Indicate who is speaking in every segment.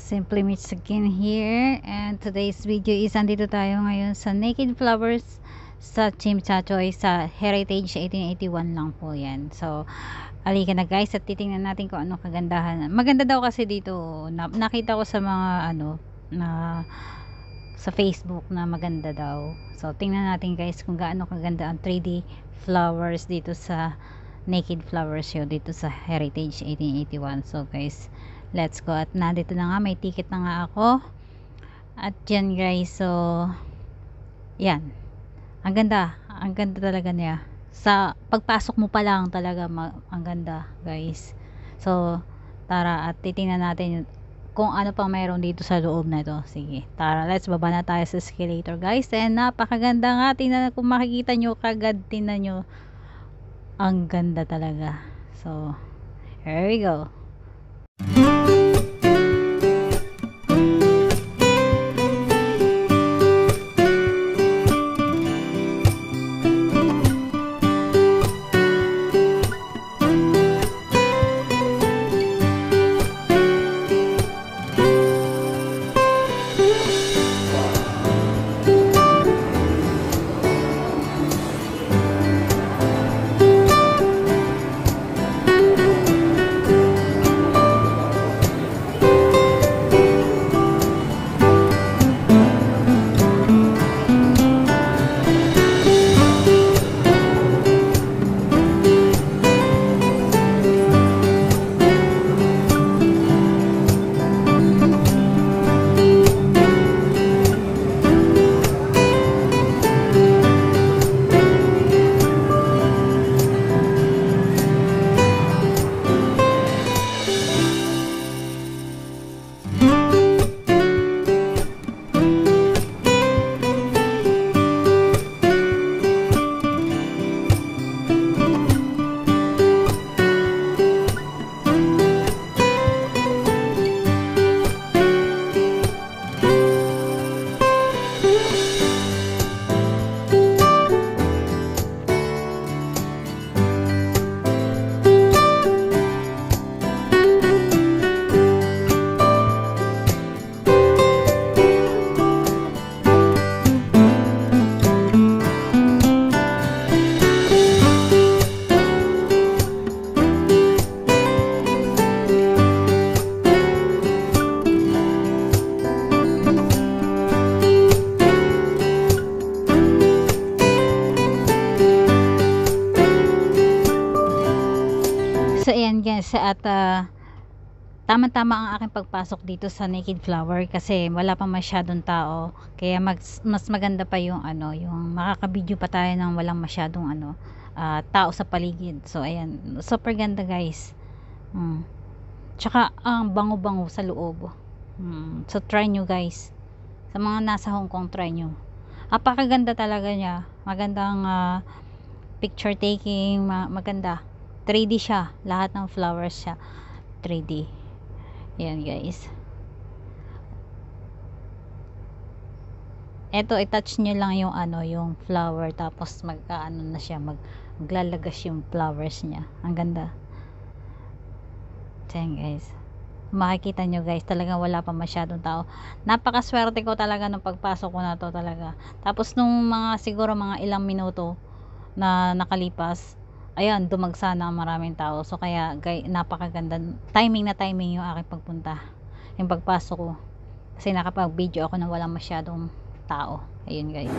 Speaker 1: Simply Mitch again here, and today's video is andito tayo ngayon sa Naked Flowers sa Chimchachoy sa Heritage 1881 lang po yan. So halika na guys at titingnan natin kung ano kagandahan. Maganda daw kasi dito, nakita ko sa mga sa Facebook na maganda daw. So tingnan natin guys kung gaano kaganda ang 3D flowers dito sa Naked Flower Show dito sa Heritage 1881. So guys, let's go. At nandito na nga, may ticket na nga ako. At yan guys, so yan, ang ganda talaga niya. Sa pagpasok mo pa lang talaga ang ganda guys. So tara at titingnan natin kung ano pang mayroon dito sa loob na ito. Sige, tara, let's baba na tayo sa escalator guys. And napakaganda nga, tingnan, kung makikita nyo kagad, tingnan nyo, ang ganda talaga. So here we go. So ayan guys, at tama-tama ang aking pagpasok dito sa Naked Flower kasi wala pa masyadong tao, kaya mas maganda pa yung yung makaka-video pa tayo ng walang masyadong tao sa paligid. So ayan, super ganda guys. Tsaka ang bango-bango sa loob. So try nyo guys, sa mga nasa Hong Kong, try nyo. Apakaganda talaga niya, magandang picture taking, maganda. 3D siya, lahat ng flowers siya 3D. Yan guys, eto, i-touch nyo lang yung yung flower, tapos magkaano na siya, maglalagas yung flowers niya. Ang ganda. Yan guys, makikita nyo guys, talagang wala pa masyadong tao. Napakaswerte ko talaga nung pagpasok ko na to talaga. Tapos nung siguro mga ilang minuto na nakalipas, ayan, dumagsa na maraming tao. So kaya napakaganda, timing yung aking pagpunta, yung pagpasok ko, kasi nakapag video ako na walang masyadong tao. Ayun guys.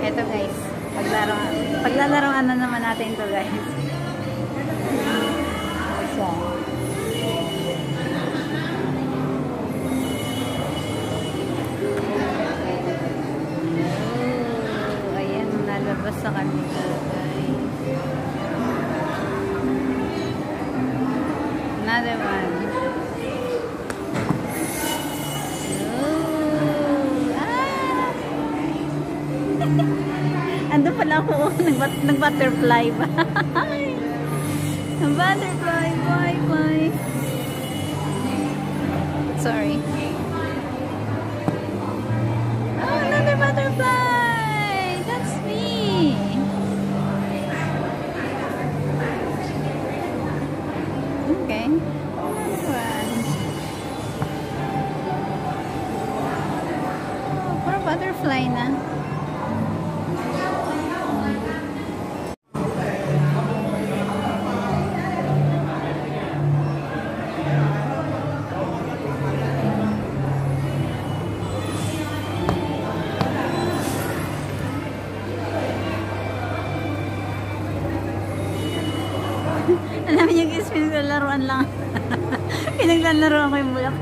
Speaker 1: Ito guys, paglalaroan na naman natin ito guys. So, ayan, nalabas sa kanila guys. Another one. kala ko, nag-butterfly ba? Butterfly, fly. Sorry. Oh, another butterfly! That's me! Okay. Oh, puro butterfly na. Alam niyo guys, pinaglalaroan lang. Pinaglalaroan ko yung bulak.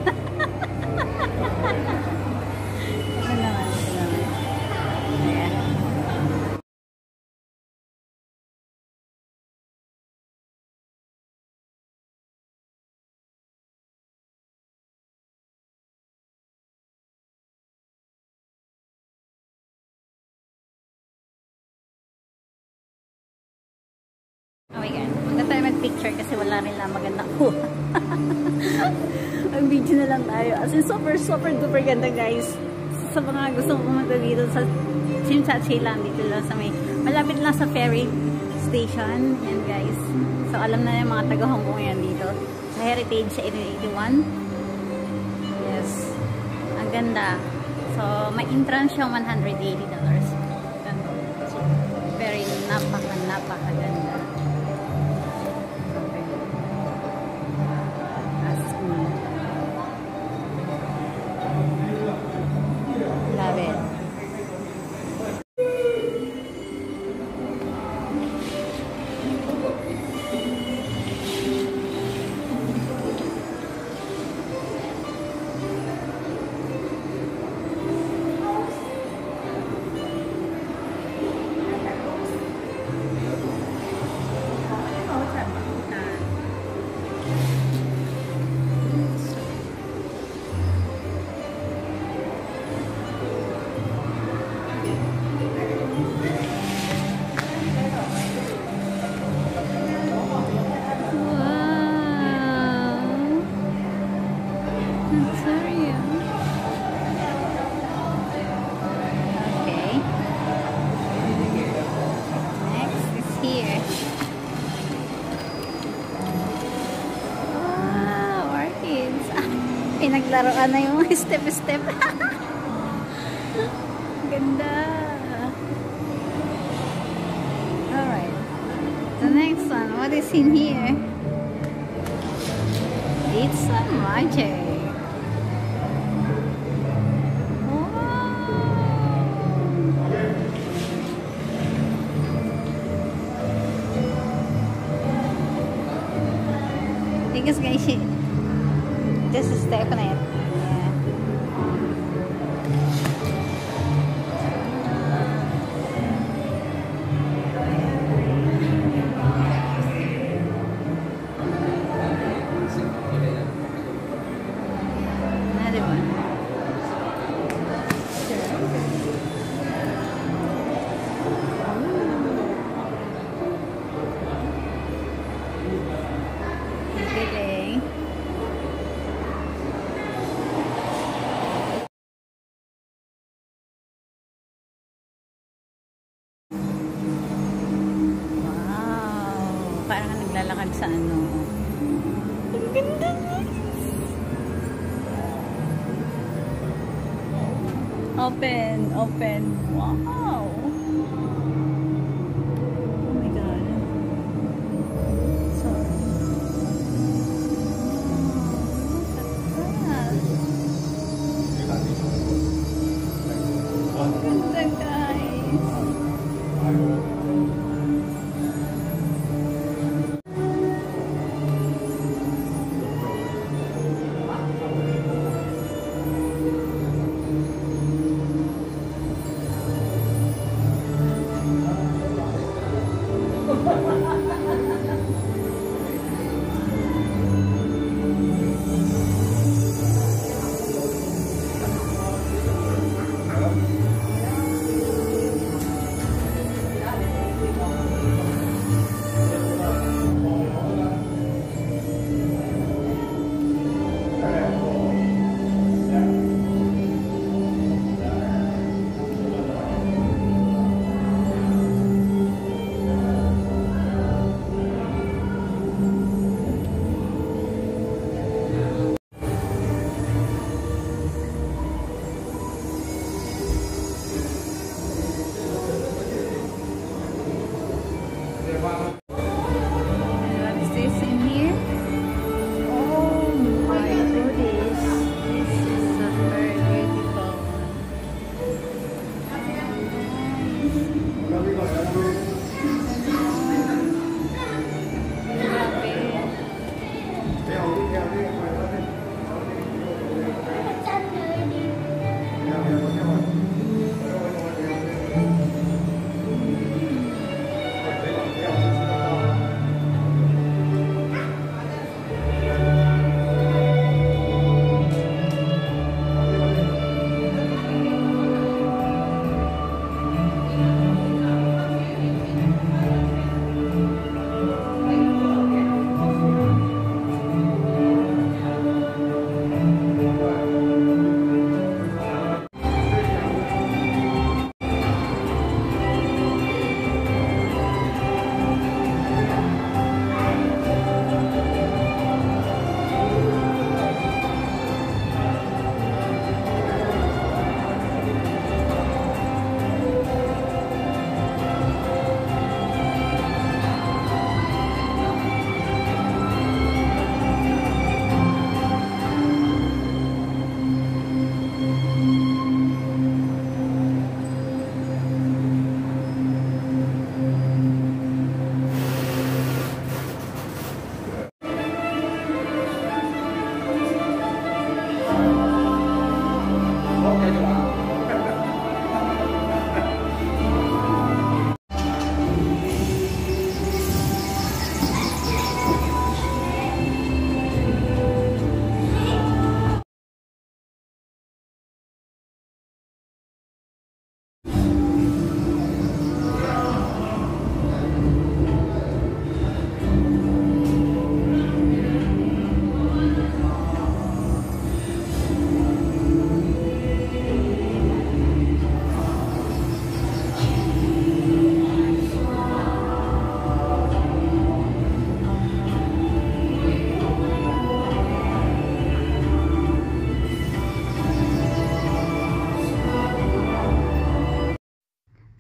Speaker 1: Ito naman. Ayan. Oh my god. Huwag tayo mag-picture kasi wala rin lang maganda ko. Mag-video na lang tayo. As in, super duper ganda guys. Sa mga gusto mo pumunta dito sa Chimchachi lang, dito lang sa may, malapit lang sa ferry station. Yan guys. So alam na yung mga taga Hong Kong yan dito. Sa Heritage 1881. Yes. Ang ganda. So may entrance siyang $180. Ganda. So, very napaka ganda. Love it. Pinaglaruan na yung step-step. Ganda. Alright. The next one. What is in here? It's a magic. Because guys, this is step on it. Another one. Galing. Parang naglalakad sa ano. Ang ganda niya. Open. Wow. Oh my god. So. Ganda guys.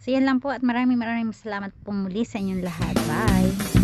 Speaker 1: So yan lang po at maraming salamat po muli sa inyong lahat. Bye!